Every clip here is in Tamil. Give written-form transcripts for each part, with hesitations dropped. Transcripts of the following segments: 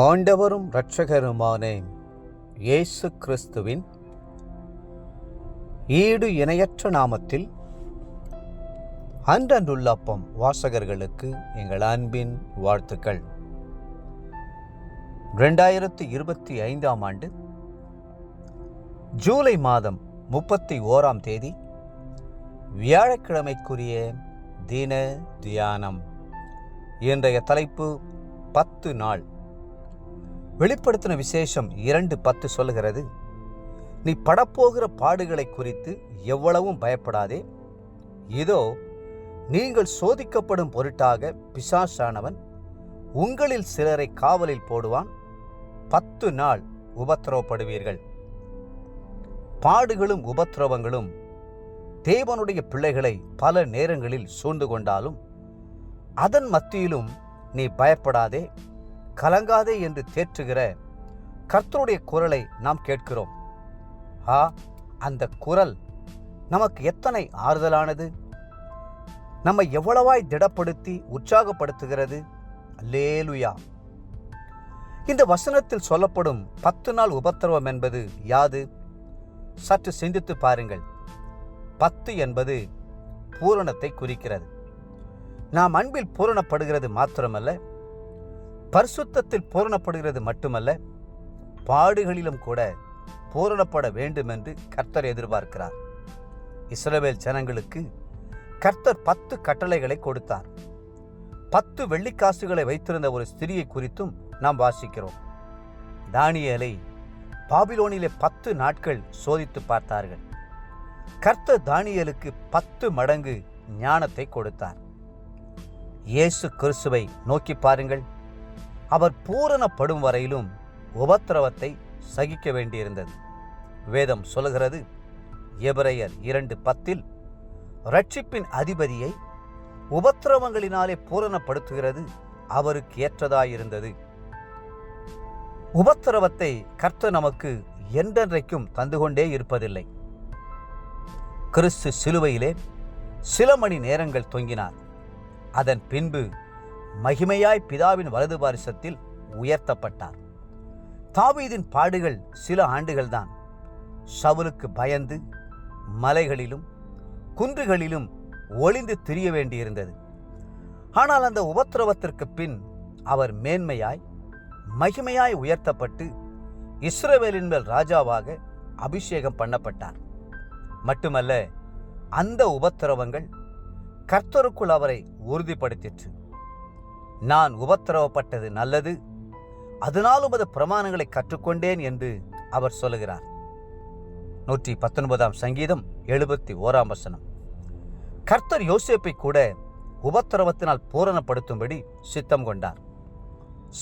ஆண்டவரும் இரட்சகருமான இயேசு கிறிஸ்துவின் ஈடு இணையற்ற நாமத்தில் அன்றன்றுள்ள அப்பம் வாசகர்களுக்கு எங்கள் அன்பின் வாழ்த்துக்கள். 2025 ஆண்டு ஜூலை மாதம் 31 தேதி வியாழக்கிழமைக்குரிய தின தியானம். இன்றைய தலைப்பு 10 நாள். வெளிப்படுத்தின விசேஷம் 2:10 சொல்லுகிறது, நீ படப்போகிற பாடுகளை குறித்து எவ்வளவும் பயப்படாதே. இதோ நீங்கள் சோதிக்கப்படும் பொருட்டாக பிசாசானவன் உங்களில் சிலரை காவலில் போடுவான். 10 நாள் உபத்திரவப்படுவீர்கள். பாடுகளும் உபத்திரவங்களும் தேவனுடைய பிள்ளைகளை பல நேரங்களில் சூழ்ந்து கொண்டாலும் அதன் மத்தியிலும் நீ பயப்படாதே, கலங்காதே என்று தேற்றுகிற கர்த்தருடைய குரலை நாம் கேட்கிறோம். அந்த குரல் நமக்கு எத்தனை ஆறுதலானது! நம்மை எவ்வளவாய் திடப்படுத்தி உற்சாகப்படுத்துகிறது! அல்லேலுயா! இந்த வசனத்தில் சொல்லப்படும் 10 நாள் உபத்திரவம் என்பது யாது? சற்று சிந்தித்து பாருங்கள். 10 என்பது பூரணத்தை குறிக்கிறது. நாம் அன்பில் பூரணப்படுகிறது மாத்திரமல்ல, பரிசுத்தத்தில் பூரணப்படுகிறது மட்டுமல்ல, பாடுகளிலும் கூட பூரணப்பட வேண்டும் என்று கர்த்தர் எதிர்பார்க்கிறார். இஸ்ரவேல் ஜனங்களுக்கு கர்த்தர் 10 கட்டளைகளை கொடுத்தார். 10 வெள்ளிக்காசுகளை வைத்திருந்த ஒரு ஸ்திரியை குறித்தும் நாம் வாசிக்கிறோம். தானியேலை பாபிலோனிலே 10 நாட்கள் சோதித்து பார்த்தார்கள். கர்த்தர் தானியேலுக்கு 10 மடங்கு ஞானத்தை கொடுத்தார். இயேசு கிறிஸ்துவை நோக்கி பாருங்கள். அவர் பூரணப்படும் வரையிலும் உபத்திரவத்தை சகிக்க வேண்டியிருந்தது. வேதம் சொல்லுகிறது, எபிரெயர் 2:10 இரட்சிப்பின் அதிபதியை உபத்திரவங்களினாலே பூரணப்படுத்துகிறது அவருக்கு ஏற்றதாயிருந்தது. உபத்திரவத்தை கர்த்தர் நமக்கு என்றென்றைக்கும் தந்து கொண்டே இருப்பதில்லை. கிறிஸ்து சிலுவையிலே சில மணி நேரங்கள் தொங்கினார். அதன் பின்பு மகிமையாய் பிதாவின் வலது பாரிசத்தில் உயர்த்தப்பட்டார். தாவீதின் பாடுகள் சில ஆண்டுகள்தான். சவுலுக்கு பயந்து மலைகளிலும் குன்றுகளிலும் ஒளிந்து திரிய வேண்டியிருந்தது. ஆனால் அந்த உபத்திரவத்திற்கு பின் அவர் மேன்மையாய் மகிமையாய் உயர்த்தப்பட்டு இஸ்ரவேலின் மேல் ராஜாவாக அபிஷேகம் பண்ணப்பட்டார். மட்டுமல்ல, அந்த உபத்திரவங்கள் கர்த்தருக்குள் அவரை உறுதிப்படுத்திற்று. நான் உபத்திரவப்பட்டது நல்லது, அதனால் உமது பிரமாணங்களை கற்றுக்கொண்டேன் என்று அவர் சொல்லுகிறார். 119 சங்கீதம் 71 வசனம். கர்த்தர் யோசேப்பை கூட உபத்திரவத்தினால் பூரணப்படுத்தும்படி சித்தம் கொண்டார்.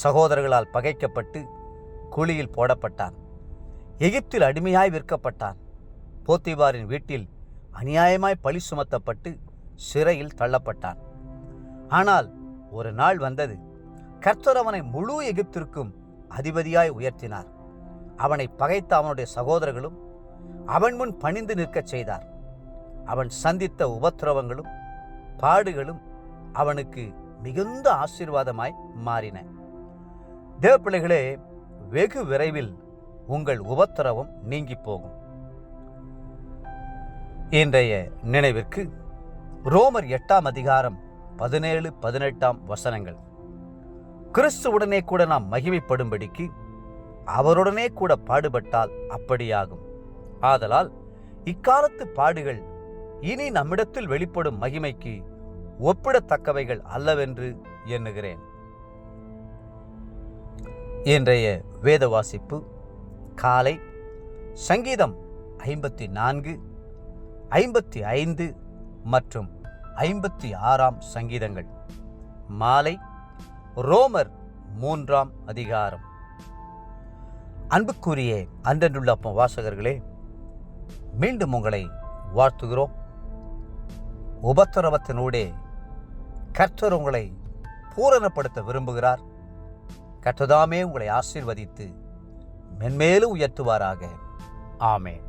சகோதரர்களால் பகைக்கப்பட்டு குழியில் போடப்பட்டான். எகிப்தில் அடிமையாய் விற்கப்பட்டான். போத்திபாரின் வீட்டில் அநியாயமாய் பழி சுமத்தப்பட்டு சிறையில் தள்ளப்பட்டான். ஆனால் ஒரு நாள் வந்தது, கர்த்தர் அவனை முழு எகிப்திற்கும் அதிபதியாய் உயர்த்தினார். அவனை பகைத்த அவனுடைய சகோதரர்களும் அவன் முன் பணிந்து நிற்கச் செய்தார். அவன் சந்தித்த உபத்திரவங்களும் பாடுகளும் அவனுக்கு மிகுந்த ஆசீர்வாதமாய் மாறின. தேவ பிள்ளைகளே, வெகு விரைவில் உங்கள் உபத்திரவம் நீங்கி போகும். இன்றைய நினைவிற்கு ரோமர் 8 17-18 வசனங்கள். கிறிஸ்துவுடனே கூட நாம் மகிமைப்படும்படிக்கு அவருடனே கூட பாடுபட்டால் அப்படியாகும். ஆதலால் இக்காலத்து பாடுகள் இனி நம்மிடத்தில் வெளிப்படும் மகிமைக்கு ஒப்பிடத்தக்கவைகள் அல்லவென்று எண்ணுகிறேன். இன்றைய வேத வாசிப்பு காலை சங்கீதம் 54, 55 மற்றும் 56 சங்கீதங்கள். மாலை ரோமர் 3 அன்புக்குரிய அன்றன்றுள்ள அப்பம் வாசகர்களே, மீண்டும் உங்களை வாழ்த்துகிறோம். உபத்திரவத்தினூடே கர்த்தர் உங்களை பூரணப்படுத்த விரும்புகிறார். கர்த்ததாமே உங்களை ஆசீர்வதித்து மென்மேலும் உயர்த்துவாராக. ஆமென்.